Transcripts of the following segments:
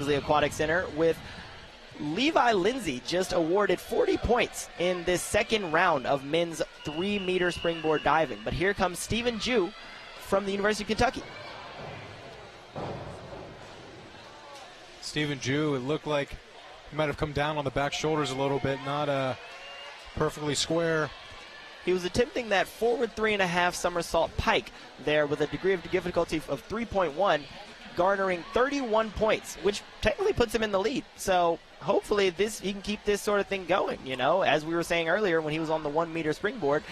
Kingsley Aquatic Center, with Levi Lindsay just awarded 40 points in this second round of men's 3-meter springboard diving. But here comes Stephen Jew from the University of Kentucky. Stephen Jew, it looked like he might have come down on the back shoulders a little bit, not perfectly square. He was attempting that forward 3.5 somersault pike there with a degree of difficulty of 3.1, garnering 31 points, which technically puts him in the lead. So hopefully he can keep this sort of thing going. You know, as we were saying earlier when he was on the 1-meter springboard,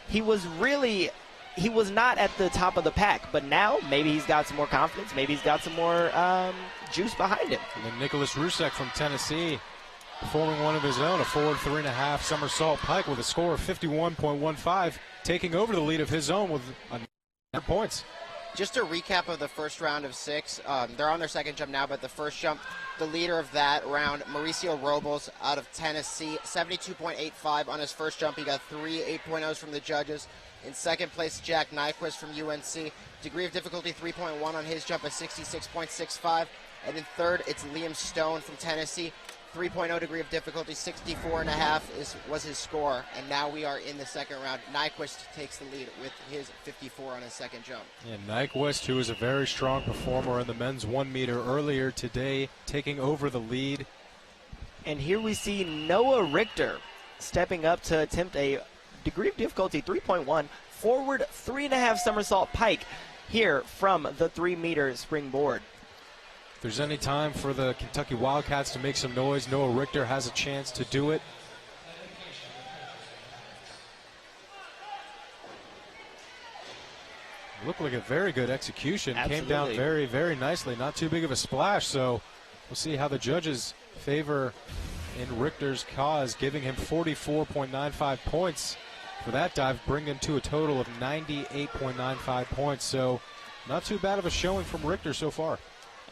he was not at the top of the pack, but now maybe he's got some more confidence, maybe he's got some more juice behind him. And then Nicholas Rusek from Tennessee performing one of his own, a forward 3.5 somersault pike with a score of 51.15, taking over the lead of his own with 100 points. Just a recap of the first round of 6. They're on their second jump now, but the first jump, the leader of that round, Mauricio Robles out of Tennessee, 72.85 on his first jump. He got 3 8.0s from the judges. In second place, Jack Nyquist from UNC. Degree of difficulty 3.1 on his jump at 66.65. And in third, it's Liam Stone from Tennessee. 3.0 degree of difficulty, 64.5 was his score. And now we are in the second round. Nyquist takes the lead with his 54 on his second jump. Yeah, Nyquist, who is a very strong performer in the men's 1-meter earlier today, taking over the lead. And here we see Noah Richter stepping up to attempt a degree of difficulty 3.1 forward 3.5 somersault pike here from the 3-meter springboard. If there's any time for the Kentucky Wildcats to make some noise, Noah Richter has a chance to do it. Looked like a very good execution. Absolutely. Came down very, very nicely. Not too big of a splash, so we'll see how the judges favor in Richter's cause, giving him 44.95 points for that dive, bringing him to a total of 98.95 points. So not too bad of a showing from Richter so far.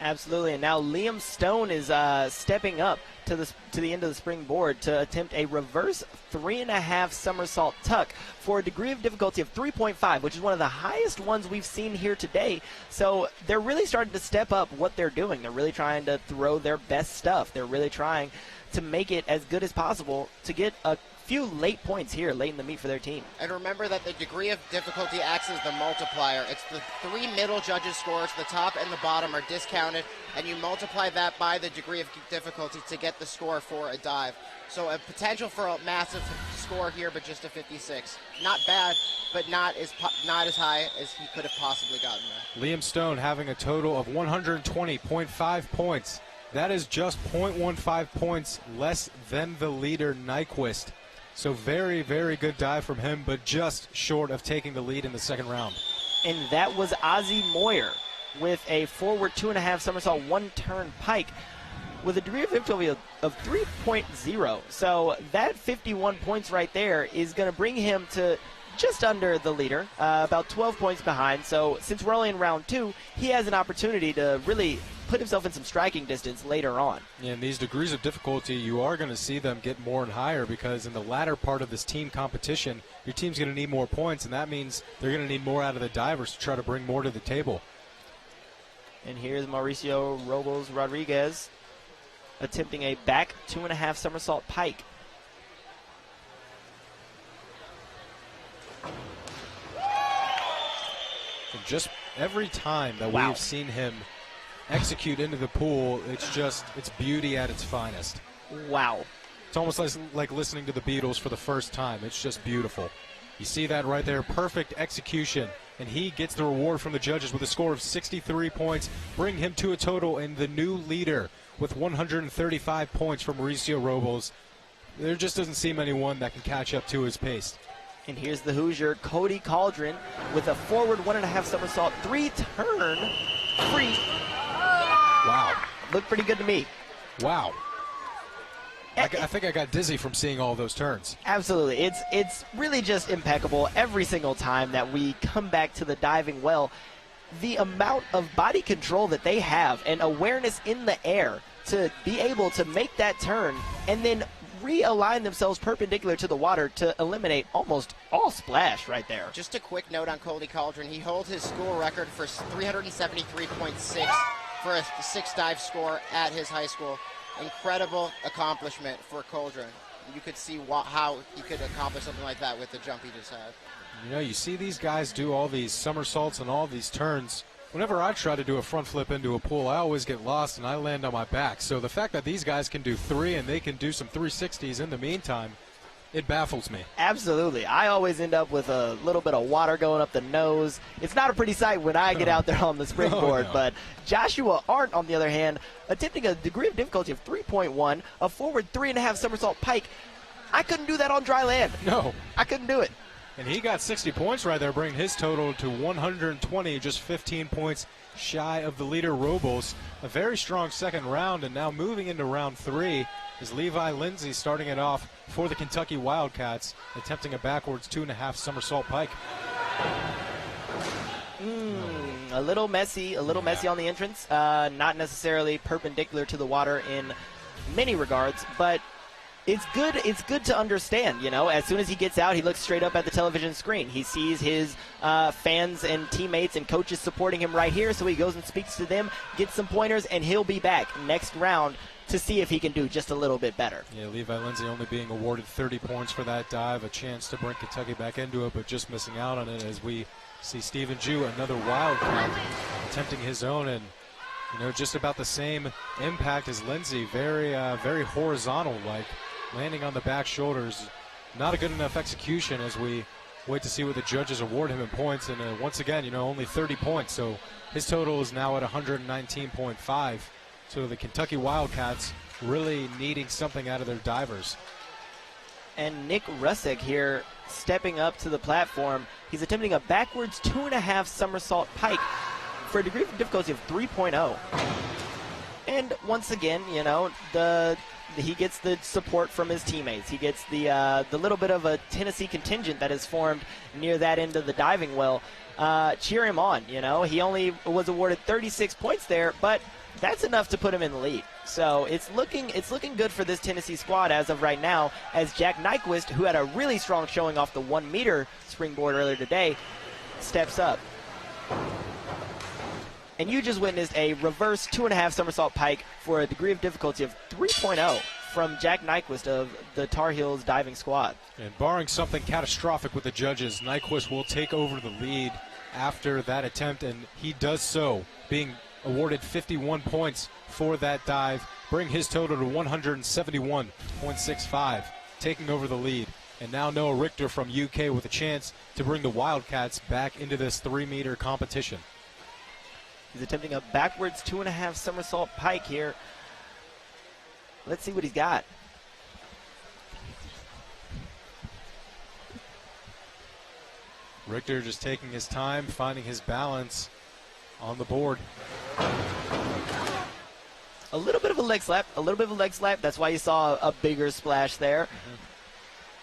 Absolutely, and now Liam Stone is stepping up to the end of the springboard to attempt a reverse 3.5 somersault tuck for a degree of difficulty of 3.5, which is one of the highest ones we've seen here today. So they're really starting to step up what they're doing. They're really trying to throw their best stuff. They're really trying to make it as good as possible to get a few late points here late in the meet for their team. And remember that the degree of difficulty acts as the multiplier. It's the 3 middle judges' scores. The top and the bottom are discounted, and you multiply that by the degree of difficulty to get the score for a dive. So a potential for a massive score here, but just a 56. Not bad, but not as high as he could have possibly gotten there. Liam Stone having a total of 120.5 points. That is just 0.15 points less than the leader, Nyquist. So very, very good dive from him, but just short of taking the lead in the second round. And that was Ozzie Moyer with a forward 2.5 somersault 1-turn pike with a degree of difficulty of 3.0. So that 51 points right there is going to bring him to just under the leader, about 12 points behind. So since we're only in round 2, he has an opportunity to really put himself in some striking distance later on. Yeah, and these degrees of difficulty, you are going to see them get more and higher, because in the latter part of this team competition, your team's going to need more points, and that means they're going to need more out of the divers to try to bring more to the table. And here's Mauricio Robles Rodriguez attempting a back 2.5 somersault pike. And just every time that we've seen him execute into the pool, it's beauty at its finest. Wow. It's almost like listening to the Beatles for the first time. It's just beautiful. You see that right there, perfect execution. And he gets the reward from the judges with a score of 63 points, bring him to a total in the new leader with 135 points from Mauricio Robles. There just doesn't seem anyone that can catch up to his pace. And here's the Hoosier, Cody Caldron, with a forward 1.5 somersault 3-turn free. Wow. Looked pretty good to me. Wow. I think I got dizzy from seeing all those turns. Absolutely. It's really just impeccable every single time that we come back to the diving well. The amount of body control that they have and awareness in the air to be able to make that turn and then realign themselves perpendicular to the water to eliminate almost all splash right there. Just a quick note on Cody Caldron. He holds his school record for 373.6 for a 6-dive score at his high school. Incredible accomplishment for Coldren. You could see how he could accomplish something like that with the jump he just had. You know, you see these guys do all these somersaults and all these turns. Whenever I try to do a front flip into a pool, I always get lost and I land on my back. So the fact that these guys can do 3 and they can do some 360s in the meantime, it baffles me. Absolutely. I always end up with a little bit of water going up the nose. It's not a pretty sight when I get out there on the springboard, no. But Joshua Arndt, on the other hand, attempting a degree of difficulty of 3.1, a forward 3.5 somersault pike. I couldn't do that on dry land. No. I couldn't do it. And he got 60 points right there, bringing his total to 120, just 15 points shy of the leader, Robles. A very strong second round, and now moving into round 3 is Levi Lindsay starting it off for the Kentucky Wildcats, attempting a backwards 2.5 somersault pike. A little messy on the entrance. Not necessarily perpendicular to the water in many regards, but it's good to understand, you know. As soon as he gets out, he looks straight up at the television screen. He sees his fans and teammates and coaches supporting him right here, so he goes and speaks to them, gets some pointers, and he'll be back next round to see if he can do just a little bit better. Yeah, Levi Lindsay only being awarded 30 points for that dive, a chance to bring Kentucky back into it, but just missing out on it as we see Stephen Jew, another Wildcat, attempting his own, and you know, just about the same impact as Lindsay, very horizontal-like, landing on the back shoulders. Not a good enough execution as we wait to see what the judges award him in points. And once again, you know, only 30 points. So his total is now at 119.5. So the Kentucky Wildcats really needing something out of their divers. And Nick Russick here stepping up to the platform. He's attempting a backwards 2.5 somersault pike for a degree of difficulty of 3.0. And once again, you know, he gets the support from his teammates. He gets the little bit of a Tennessee contingent that is formed near that end of the diving well. Cheer him on, you know. He only was awarded 36 points there, but that's enough to put him in the lead. So it's looking good for this Tennessee squad as of right now, as Jack Nyquist, who had a really strong showing off the 1 meter springboard earlier today, steps up. And you just witnessed a reverse 2.5 somersault pike for a degree of difficulty of 3.0 from Jack Nyquist of the Tar Heels diving squad. And barring something catastrophic with the judges, Nyquist will take over the lead after that attempt, and he does so, being awarded 51 points for that dive, bring his total to 171.65, taking over the lead. And now Noah Richter from UK with a chance to bring the Wildcats back into this 3-meter competition. He's attempting a backwards 2.5 somersault pike here. Let's see what he's got. Richter just taking his time, finding his balance on the board. A little bit of a leg slap. That's why you saw a bigger splash there.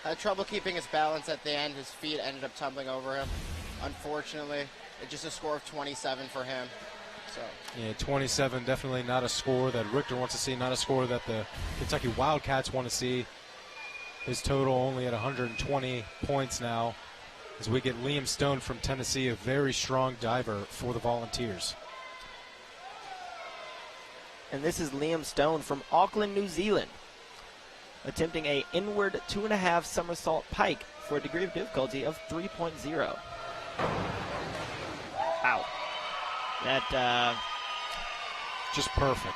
Had trouble keeping his balance at the end. His feet ended up tumbling over him. Unfortunately, it's just a score of 27 for him. So. Yeah, 27, definitely not a score that Richter wants to see, not a score that the Kentucky Wildcats want to see. His total only at 120 points now, as we get Liam Stone from Tennessee, a very strong diver for the Volunteers. And this is Liam Stone from Auckland, New Zealand, attempting a inward 2.5 somersault pike for a degree of difficulty of 3.0. Wow. That just perfect.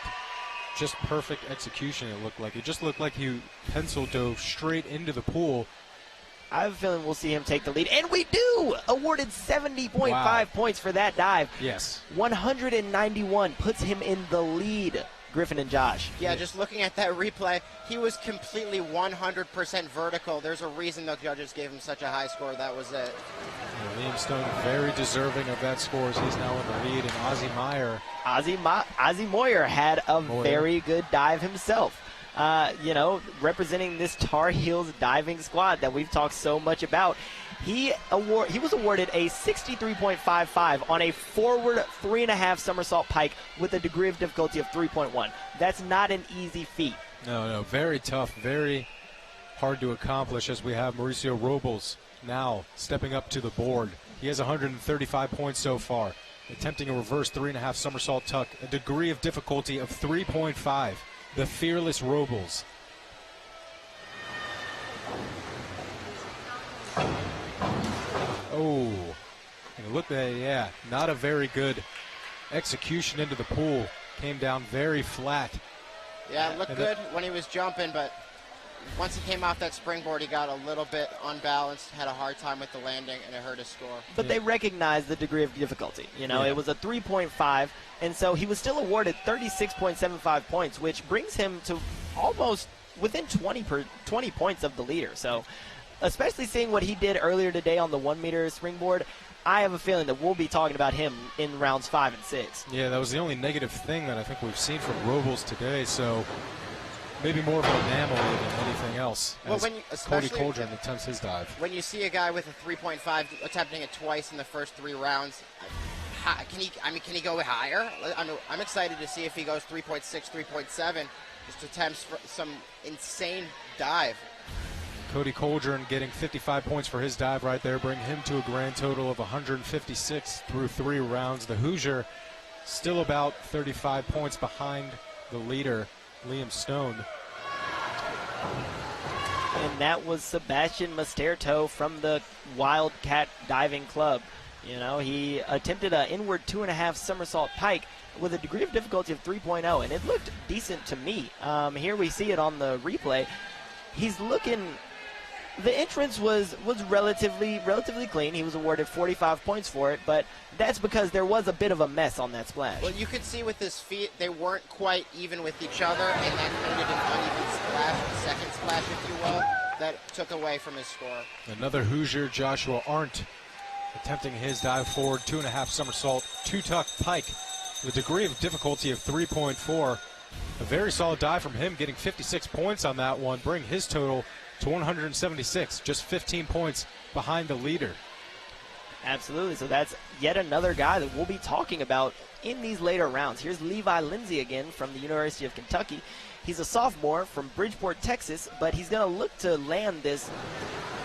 Just perfect execution, it looked like. It just looked like he pencil dove straight into the pool. I have a feeling we'll see him take the lead. And we do! Awarded 70.5 points for that dive. Yes. 191 puts him in the lead, Griffin and Josh. Yeah, just looking at that replay, he was completely 100% vertical. There's a reason the judges gave him such a high score. That was it. Yeah, Liam Stone very deserving of that score as he's now in the lead. And Ozzie Moyer had a very good dive himself. You know, representing this Tar Heels diving squad that we've talked so much about. He was awarded a 63.55 on a forward 3.5 somersault pike with a degree of difficulty of 3.1. That's not an easy feat. No, very tough, very hard to accomplish, as we have Mauricio Robles now stepping up to the board. He has 135 points so far. attempting a reverse 3.5 somersault tuck, a degree of difficulty of 3.5. The fearless Robles. Oh, and look at, yeah, not a very good execution into the pool. Came down very flat. Yeah, it looked good when he was jumping, but once he came off that springboard, he got a little bit unbalanced, had a hard time with the landing, and it hurt his score. But they recognized the degree of difficulty. You know, it was a 3.5, and so he was still awarded 36.75 points, which brings him to almost within 20 points of the leader. So, especially seeing what he did earlier today on the 1 meter springboard, I have a feeling that we'll be talking about him in rounds 5 and 6. Yeah, that was the only negative thing that I think we've seen from Robles today. So maybe more of an anomaly than anything else. Well, as Cody Coldren attempts his dive. When you see a guy with a 3.5 attempting it twice in the first 3 rounds, can he go higher? I'm excited to see if he goes 3.6, 3.7, just attempts for some insane dive. Cody Coldren getting 55 points for his dive right there, bring him to a grand total of 156 through 3 rounds. The Hoosier still about 35 points behind the leader, Liam Stone. And that was Sebastian Masterto from the Wildcat Diving Club. You know, he attempted an inward 2.5 somersault pike with a degree of difficulty of 3.0, and it looked decent to me. Here we see it on the replay. He's looking... The entrance was relatively clean. He was awarded 45 points for it, but that's because there was a bit of a mess on that splash. Well, you could see with his feet, they weren't quite even with each other, and that created an uneven splash, a second splash, if you will, that took away from his score. Another Hoosier, Joshua Arndt, attempting his dive forward, 2.5 somersault, 2-tuck pike, with a degree of difficulty of 3.4. A very solid dive from him, getting 56 points on that one, bring his total to 176, just 15 points behind the leader. Absolutely. So that's yet another guy that we'll be talking about in these later rounds. Here's Levi Lindsay again from the University of Kentucky. He's a sophomore from Bridgeport, Texas, but he's going to look to land this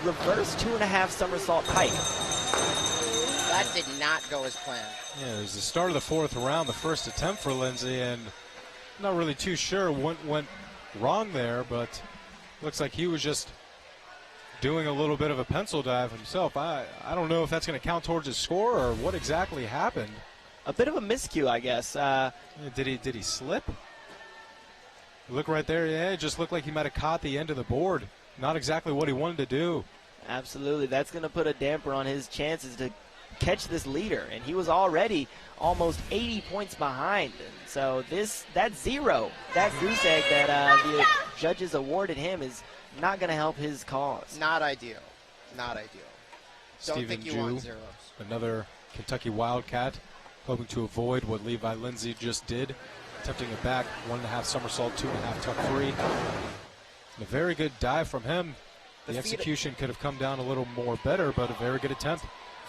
reverse 2.5 somersault pike. That did not go as planned. Yeah, it was the start of the 4th round, the first attempt for Lindsay, and not really too sure what went wrong there, but looks like he was just doing a little bit of a pencil dive himself. I don't know if that's going to count towards his score or what exactly happened. A bit of a miscue, I guess. Did he slip? Look right there. Yeah, it just looked like he might have caught the end of the board. Not exactly what he wanted to do. Absolutely. That's going to put a damper on his chances to catch this leader, and he was already almost 80 points behind. And so that goose egg that the judges awarded him is not going to help his cause. Not ideal. Not ideal. Don't think you want zeros. Another Kentucky Wildcat, hoping to avoid what Levi Lindsay just did, attempting a back 1.5 somersault, 2.5 tuck free. And a very good dive from him. The execution could have come down a little more better, but a very good attempt.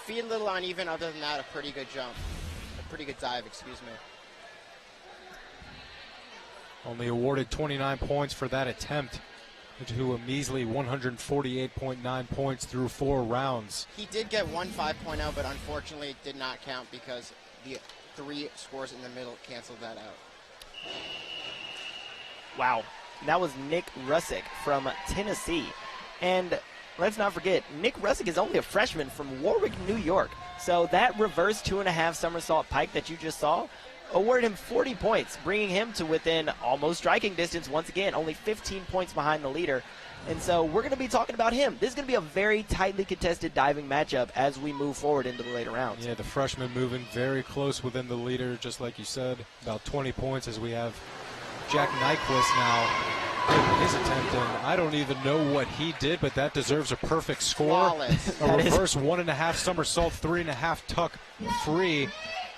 Feet a little uneven. Other than that, a pretty good jump. A pretty good dive, excuse me. Only awarded 29 points for that attempt to a measly 148.9 points through 4 rounds. He did get one 5.0, but unfortunately it did not count because the 3 scores in the middle canceled that out. Wow. That was Nick Rusick from Tennessee. And let's not forget, Nick Rusick is only a freshman from Warwick, New York. So that reverse 2.5 somersault pike that you just saw awarded him 40 points, bringing him to within almost striking distance once again, only 15 points behind the leader. And so we're going to be talking about him. This is going to be a very tightly contested diving matchup as we move forward into the later rounds. Yeah, the freshman moving very close within the leader, just like you said, about 20 points as we have Jack Nyquist now his attempt, and I don't even know what he did, but that deserves a perfect score. Flawless. A reverse 1.5 somersault, 3.5 tuck free.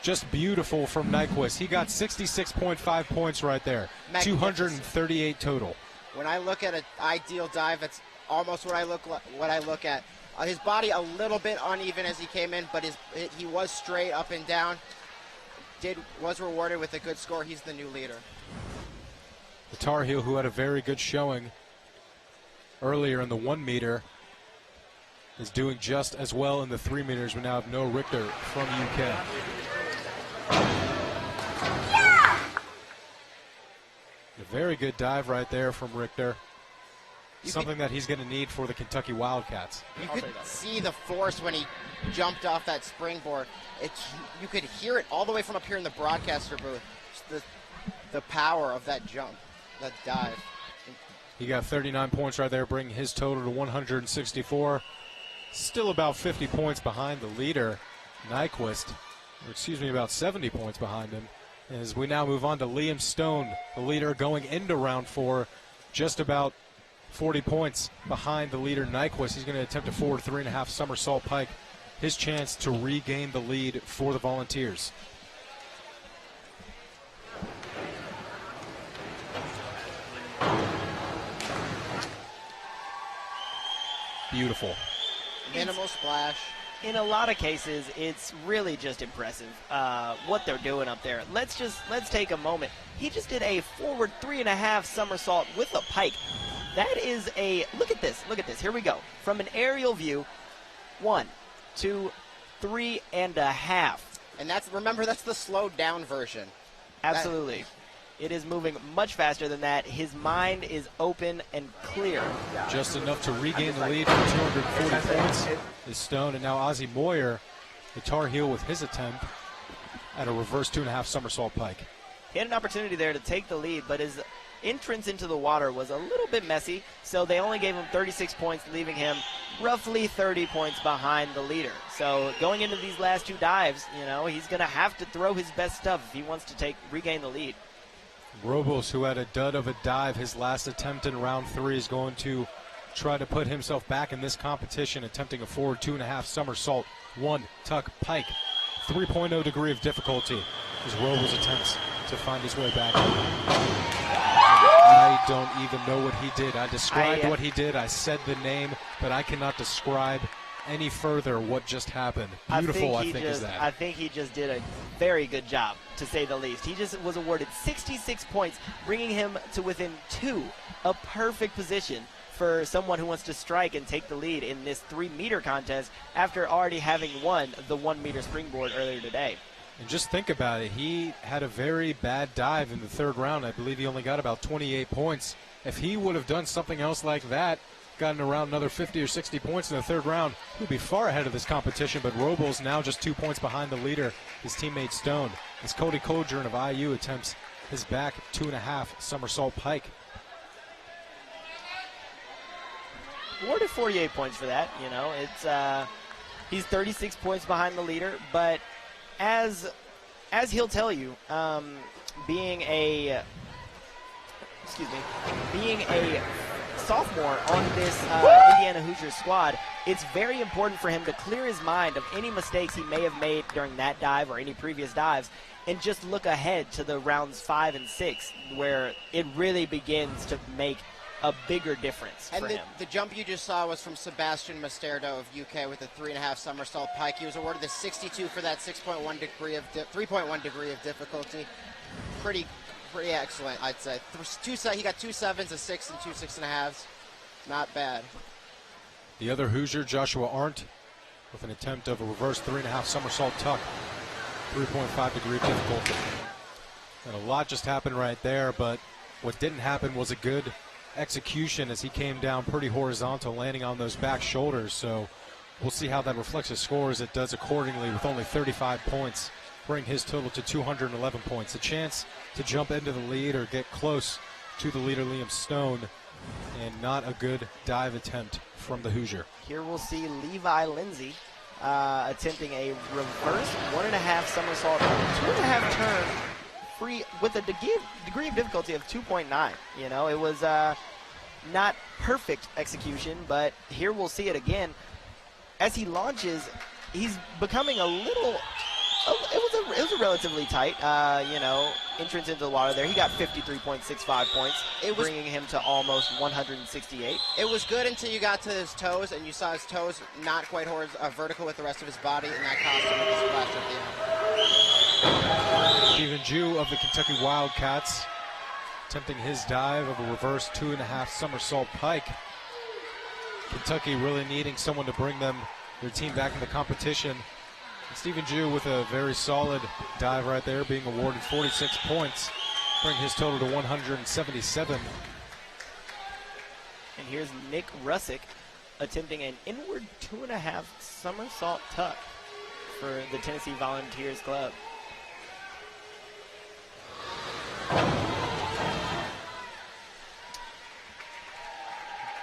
Just beautiful from Nyquist. He got 66.5 points right there. 238 total. When I look at an ideal dive, that's almost what I look at. His body a little bit uneven as he came in, but he was straight up and down. Was rewarded with a good score. He's the new leader. The Tar Heel, who had a very good showing earlier in the 1 meter, is doing just as well in the 3 meters. We now have Noah Richter from UK. A very good dive right there from Richter. Something that he's going to need for the Kentucky Wildcats. You could see the force when he jumped off that springboard. You could hear it all the way from up here in the broadcaster booth. Just the power of that jump, that dive. He got 39 points right there, bringing his total to 164. Still about 50 points behind the leader, Nyquist. Or excuse me, about 70 points behind him. As we now move on to Liam Stone, the leader going into round 4, just about 40 points behind the leader Nyquist. He's going to attempt a forward 3.5 somersault pike. His chance to regain the lead for the Volunteers. Beautiful. Minimal splash. In a lot of cases, it's really just impressive what they're doing up there. Let's take a moment. He just did a forward 3.5 somersault with a pike. That is look at this. Here we go. From an aerial view, 1, 2, 3.5. And remember, that's the slowed down version. Absolutely. It is moving much faster than that. His mind is open and clear. Just enough to regain the lead for 240 points is Stone. And now Ozzie Moyer, the Tar Heel, with his attempt at a reverse 2.5 somersault pike. He had an opportunity there to take the lead, but his entrance into the water was a little bit messy, so they only gave him 36 points, leaving him roughly 30 points behind the leader. So going into these last 2 dives, he's going to have to throw his best stuff if he wants to regain the lead. Robles, who had a dud of a dive his last attempt in round 3, is going to try to put himself back in this competition, attempting a forward 2.5 somersault, 1 tuck pike. 3.0 degree of difficulty as Robles attempts to find his way back. I don't even know what he did. I described what he did. I said the name, but I cannot describe any further what just happened. Beautiful, I think is that. I think he just did a very good job, to say the least. He just was awarded 66 points, bringing him to within 2, a perfect position for someone who wants to strike and take the lead in this 3-meter contest after already having won the 1-meter springboard earlier today. And just think about it. He had a very bad dive in the 3rd round. I believe he only got about 28 points. If he would have done something else like that, gotten around another 50 or 60 points in the 3rd round, he'd be far ahead of this competition. But Robles now just 2 points behind the leader, his teammate Stone, as Cody Koldren of IU attempts his back 2.5 somersault pike. Awarded 48 points for that. He's 36 points behind the leader, but as he'll tell you, being a sophomore on this Indiana Hoosiers squad, it's very important for him to clear his mind of any mistakes he may have made during that dive or any previous dives, and just look ahead to the rounds 5 and 6, where it really begins to make a bigger difference for him. The jump you just saw was from Sebastian Masterdo of UK with a 3.5 somersault pike. He was awarded the 62 for that 3.1 degree of difficulty. Pretty excellent, I'd say. He got 2 7s, a 6, and 2 6.5s. Not bad. The other Hoosier, Joshua Arndt, with an attempt of a reverse 3.5 somersault tuck, 3.5 degree of difficulty. And a lot just happened right there, but what didn't happen was a good execution as he came down pretty horizontal, landing on those back shoulders. So we'll see how that reflects his score, as it does accordingly with only 35 points, bring his total to 211 points. A chance to jump into the lead or get close to the leader, Liam Stone, and not a good dive attempt from the Hoosier. Here we'll see Levi Lindsay attempting a reverse 1.5 somersault, 2.5 turn, free with a degree of difficulty of 2.9. It was not perfect execution, but here we'll see it again. As he launches, he's becoming a little. It was a relatively tight, entrance into the water there. He got 53.65 points, bringing him to almost 168. It was good until you got to his toes, and you saw his toes not quite vertical with the rest of his body, and that cost him the splash at the end. Stephen Jew of the Kentucky Wildcats attempting his dive of a reverse 2.5 somersault pike. Kentucky really needing someone to bring their team back in the competition. Stephen Jew with a very solid dive right there, being awarded 46 points, bring his total to 177. And here's Nick Russick attempting an inward 2.5 somersault tuck for the Tennessee Volunteers Club.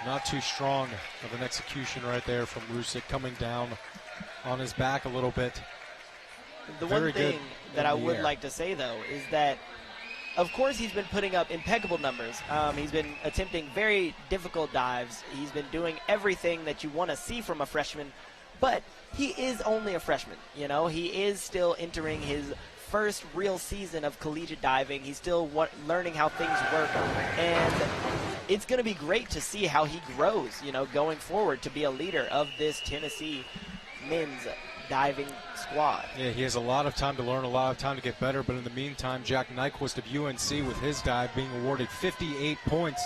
Not too strong of an execution right there from Russick, coming down on his back a little bit. The Very one thing good that in I the would air. like to say, though, is that, of course, he's been putting up impeccable numbers. He's been attempting very difficult dives. He's been doing everything that you want to see from a freshman, but he is only a freshman. You know, he is still entering his first real season of collegiate diving. He's still learning how things work, and it's going to be great to see how he grows, you know, going forward to be a leader of this Tennessee men's diving squad. Yeah, he has a lot of time to learn, a lot of time to get better, but in the meantime, Jack Nyquist of UNC with his dive being awarded 58 points,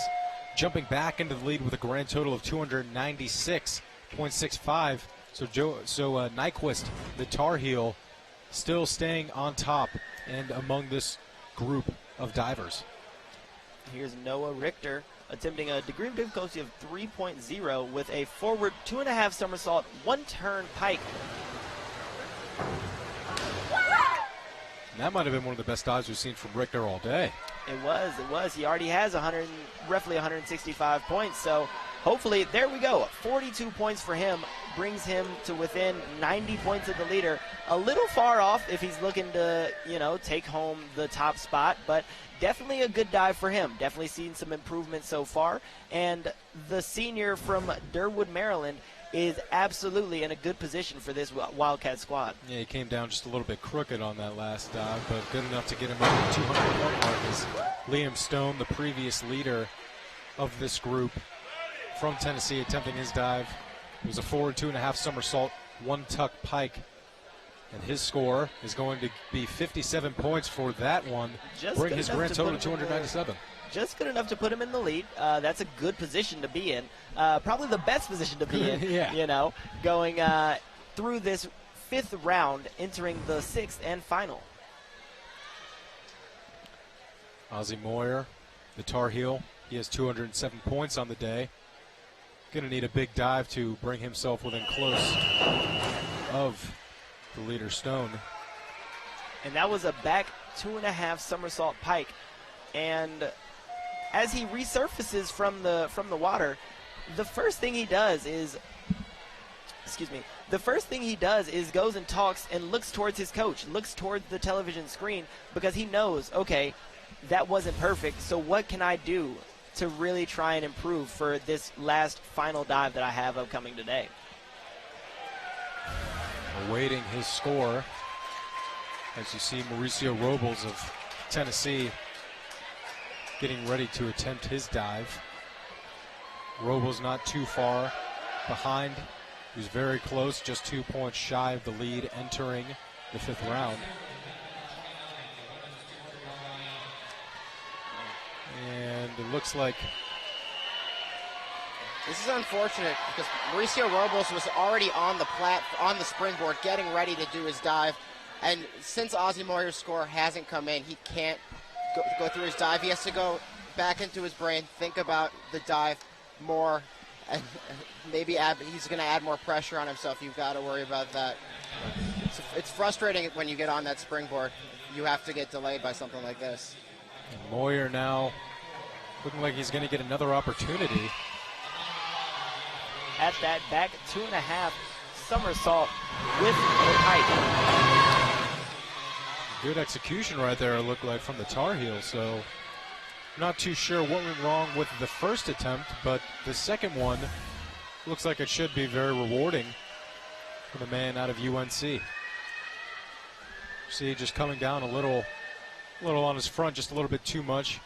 jumping back into the lead with a grand total of 296.65. So Nyquist, the Tar Heel, still staying on top and among this group of divers. Here's Noah Richter attempting a degree of difficulty of 3.0 with a forward 2.5 somersault, one turn pike. And that might have been one of the best dives we've seen from Richter all day. It was. He already has roughly 165 points, so hopefully, there we go. 42 points for him brings him to within 90 points of the leader. A little far off if he's looking to, you know, take home the top spot, but definitely a good dive for him. Definitely seen some improvement so far. And the senior from Durwood, Maryland, is absolutely in a good position for this Wildcat squad. Yeah, he came down just a little bit crooked on that last dive, but good enough to get him over the 200-point mark as Liam Stone, the previous leader of this group from Tennessee, attempting his dive. It was a forward 2.5 somersault, one tuck pike. And his score is going to be 57 points for that one, Just bring good his enough grand to total put to him in the- 297. Just good enough to put him in the lead. That's a good position to be in. Probably the best position to be in, Yeah. you know, going through this 5th round, entering the 6th and final. Ozzie Moyer, the Tar Heel, he has 207 points on the day. Going to need a big dive to bring himself within close of the leader Stone. And that was a back 2.5 somersault pike. And as he resurfaces from the water, the first thing he does is goes and talks and looks towards his coach, looks towards the television screen, because he knows, okay, that wasn't perfect, so what can I do to really try and improve for this last final dive that I have upcoming today? Awaiting his score, as you see Mauricio Robles of Tennessee getting ready to attempt his dive. Robles not too far behind. He was very close, just 2 points shy of the lead entering the 5th round. And it looks like This is unfortunate because Mauricio Robles was already on the springboard getting ready to do his dive. And since Ozzie Moyer's score hasn't come in, he can't go through his dive. He has to go back into his brain, think about the dive more, and maybe he's going to add more pressure on himself. You've got to worry about that. It's frustrating when you get on that springboard. You have to get delayed by something like this. Moyer now looking like he's going to get another opportunity. At that back 2.5 somersault with the pike. Good execution right there, it looked like, from the Tar Heel. So not too sure what went wrong with the first attempt, but the second one looks like it should be very rewarding for the man out of UNC. See, just coming down a little on his front, just a little bit too much.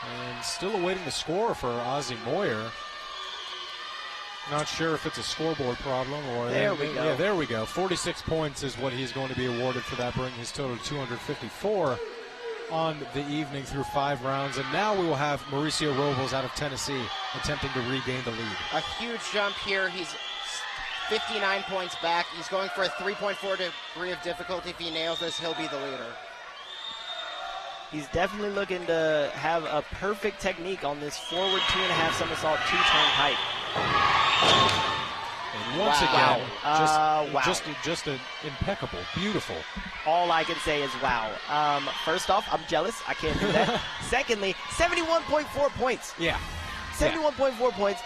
And still awaiting the score for Ozzie Moyer. Not sure if it's a scoreboard problem or... There we go. Yeah, there we go. 46 points is what he's going to be awarded for that, bringing his total to 254 on the evening through 5 rounds. And now we will have Mauricio Robles out of Tennessee attempting to regain the lead. A huge jump here. He's 59 points back. He's going for a 3.4 degree of difficulty. If he nails this, he'll be the leader. He's definitely looking to have a perfect technique on this forward 2.5 somersault, 2-turn pike. And once again, just an impeccable, beautiful. All I can say is wow. First off, I'm jealous. I can't do that. Secondly, 71.4 points. Yeah. 71.4 points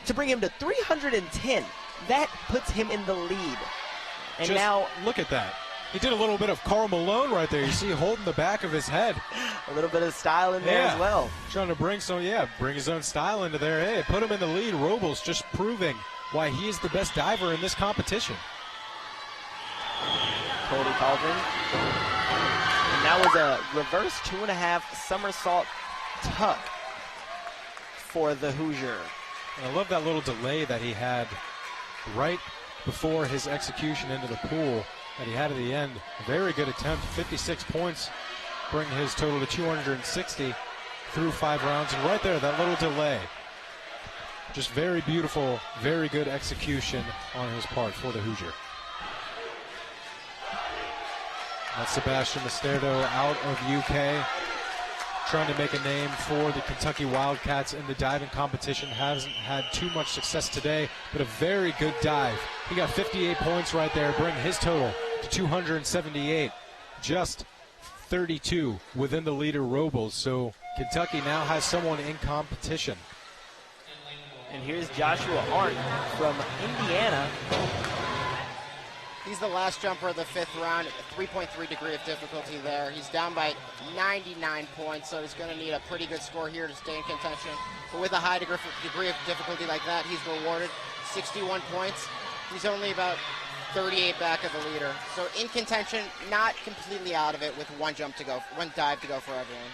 to bring him to 310. That puts him in the lead. And just now, look at that. He did a little bit of Karl Malone right there. You see holding the back of his head. a little bit of style in there as well. Trying to bring his own style into there. Hey, put him in the lead. Robles just proving why he is the best diver in this competition. Cody Caldron. And that was a reverse 2.5 somersault tuck for the Hoosier. And I love that little delay that he had right before his execution into the pool that he had at the end. A very good attempt. 56 points, bring his total to 260 through 5 rounds. And right there, that little delay. Just very beautiful, very good execution on his part for the Hoosier. That's Sebastian Misterdo out of UK, trying to make a name for the Kentucky Wildcats in the diving competition. Hasn't had too much success today, but a very good dive. He got 58 points right there, bring his total to 278, just 32 within the leader Robles. So Kentucky now has someone in competition. And here's Joshua Arndt from Indiana. He's the last jumper of the 5th round, 3.3 degree of difficulty there. He's down by 99 points, so he's going to need a pretty good score here to stay in contention. But with a high degree of difficulty like that, he's rewarded 61 points. He's only about 38 back of the leader. So in contention, not completely out of it with one dive to go for everyone.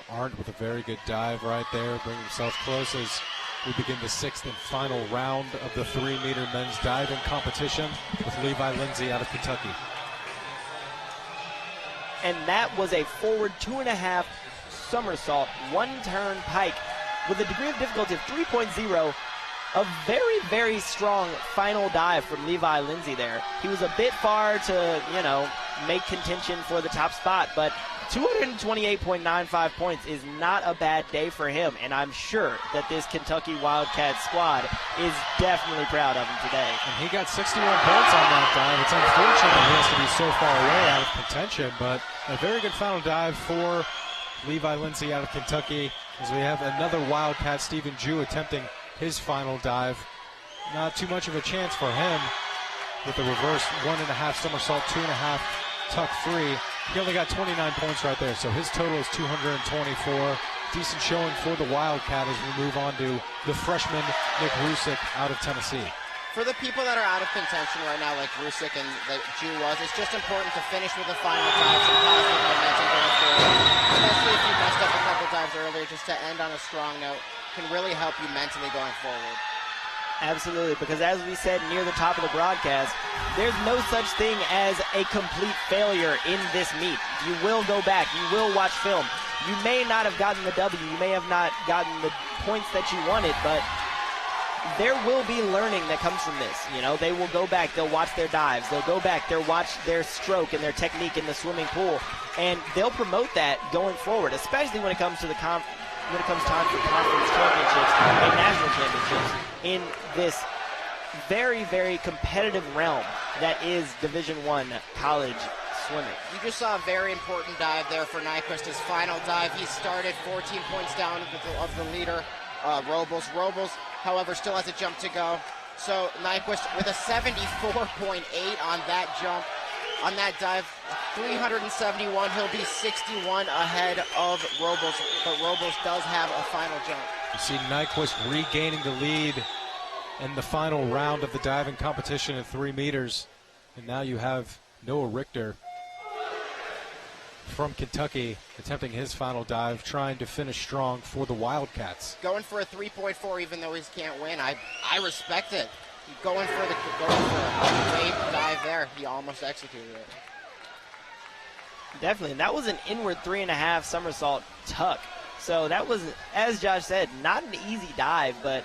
Arndt with a very good dive right there, bringing himself close as we begin the 6th and final round of the 3-meter men's diving competition with Levi Lindsay out of Kentucky. And that was a forward 2.5 somersault, 1-turn pike with a degree of difficulty of 3.0. A very, very strong final dive from Levi Lindsay there. He was a bit far to, make contention for the top spot, but 228.95 points is not a bad day for him, and I'm sure that this Kentucky Wildcat squad is definitely proud of him today. And he got 61 points on that dive. It's unfortunate he has to be so far away out of contention, but a very good final dive for Levi Lindsay out of Kentucky, as we have another Wildcat, Stephen Jew, attempting his final dive. Not too much of a chance for him with the reverse 1.5 somersault, 2.5 tuck 3. He only got 29 points right there, so his total is 224. Decent showing for the Wildcat as we move on to the freshman Nick Rusick out of Tennessee. For the people that are out of contention right now, like Rusick and the Jew was, it's just important to finish with a final dive, some positive momentum going forward. Especially if you messed up a couple dives earlier, just to end on a strong note can really help you mentally going forward. Absolutely, because as we said near the top of the broadcast, there's no such thing as a complete failure in this meet. You will go back. You will watch film. You may not have gotten the W. You may have not gotten the points that you wanted, but there will be learning that comes from this. They will go back. They'll watch their dives. They'll go back. They'll watch their stroke and their technique in the swimming pool, and they'll promote that going forward, especially when it comes to time for conference championships and national championships in this very, very competitive realm that is Division I college swimming. You just saw a very important dive there for Nyquist. His final dive, he started 14 points down of the leader, Robles. Robles, however, still has a jump to go. So Nyquist with a 74.8 on that jump. On that dive, 371, he'll be 61 ahead of Robles, but Robles does have a final jump. You see Nyquist regaining the lead in the final round of the diving competition at 3 meters. And now you have Noah Richter from Kentucky attempting his final dive, trying to finish strong for the Wildcats. Going for a 3.4 even though he can't win. I respect it. Going for a great dive there. He almost executed it. Definitely, and that was an inward 3.5 somersault tuck. So that was, as Josh said, not an easy dive, but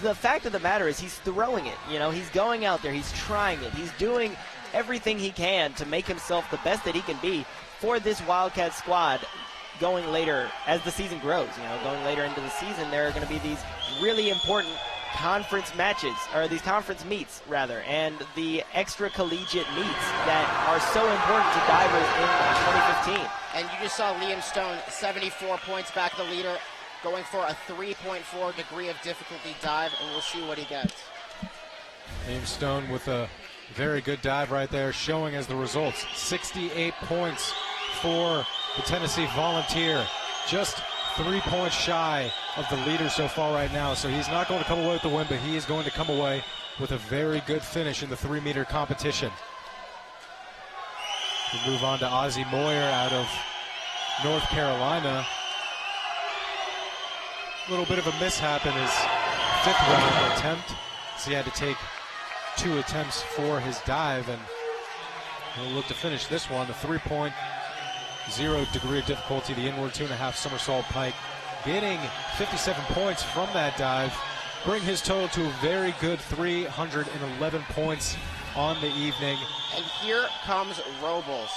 the fact of the matter is he's throwing it. You know, he's going out there, he's trying it, he's doing everything he can to make himself the best that he can be for this Wildcat squad going later as the season grows. You know, going later into the season, there are going to be these really important conference matches, or these conference meets rather, and the extra collegiate meets that are so important to divers in 2015. And you just saw Liam Stone, 74 points, back the leader, going for a 3.4 degree of difficulty dive, and we'll see what he gets. Liam Stone with a very good dive right there, showing as the results 68 points for the Tennessee Volunteer, just 3 points shy of the leader so far right now. So he's not going to come away with the win, but he is going to come away with a very good finish in the 3-meter competition. We move on to Ozzie Moyer out of North Carolina. A little bit of a mishap in his 5th round attempt, so he had to take 2 attempts for his dive, and he'll look to finish this one, the 3.0 degree of difficulty, the inward 2.5 somersault pike, getting 57 points from that dive, bring his total to a very good 311 points on the evening. And here comes Robles.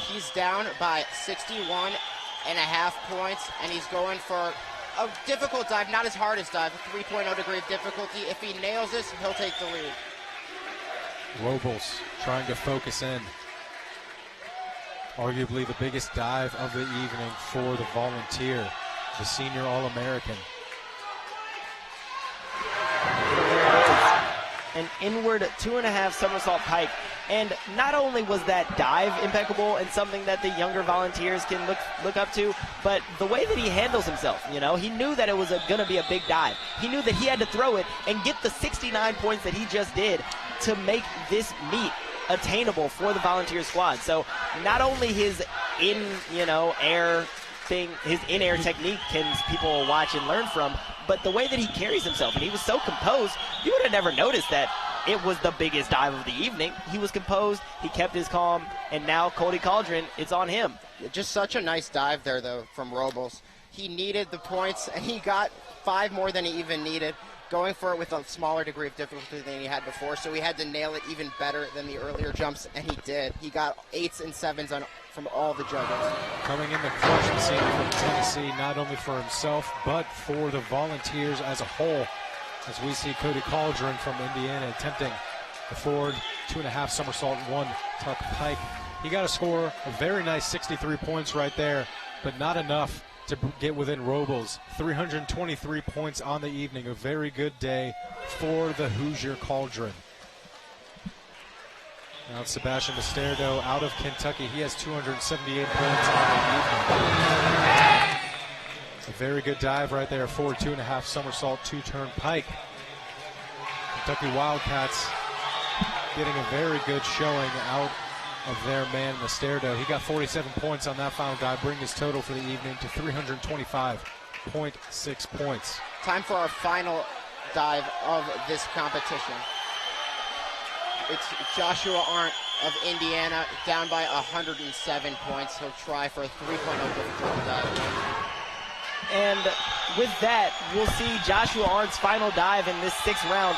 He's down by 61.5 points, and he's going for a difficult dive, not his hardest dive, a 3.0 degree of difficulty. If he nails this, he'll take the lead. Robles trying to focus in. Arguably the biggest dive of the evening for the Volunteer, the senior All-American. An inward 2.5 somersault pike. And not only was that dive impeccable and something that the younger Volunteers can look up to, but the way that he handles himself, you know, he knew that it was going to be a big dive. He knew that he had to throw it and get the 69 points that he just did to make this meet attainable for the Volunteer squad. So not only his air thing, his in-air technique can people watch and learn from, but the way that he carries himself, and he was so composed, you would have never noticed that it was the biggest dive of the evening. He was composed, he kept his calm, and now Cody Cauldron, it's on him. Just such a nice dive there, though, from Robles. He needed the points, and he got 5 more than he even needed, going for it with a smaller degree of difficulty than he had before, so he had to nail it even better than the earlier jumps, and he did. He got 8s and 7s from all the judges. Coming in the clutch and scene from Tennessee, not only for himself, but for the Volunteers as a whole, as we see Cody Cauldron from Indiana attempting the forward 2.5 somersault 1 tuck pike. He got a score, a very nice 63 points right there, but not enough to get within Robles. 323 points on the evening, a very good day for the Hoosier Cauldron. Now it's Sebastian Masterdo out of Kentucky. He has 278 points on the evening. A very good dive right there, forward 2.5 somersault 2-turn pike. Kentucky Wildcats getting a very good showing out of their man Masterdo. He got 47 points on that final dive, bringing his total for the evening to 325.6 points. Time for our final dive of this competition. It's Joshua Arndt of Indiana, down by 107 points. He'll try for a 3.0 difficulty dive. And with that, we'll see Joshua Arndt's final dive in this 6th round.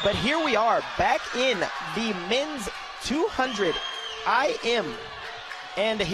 But here we are, back in the men's 200 IM. And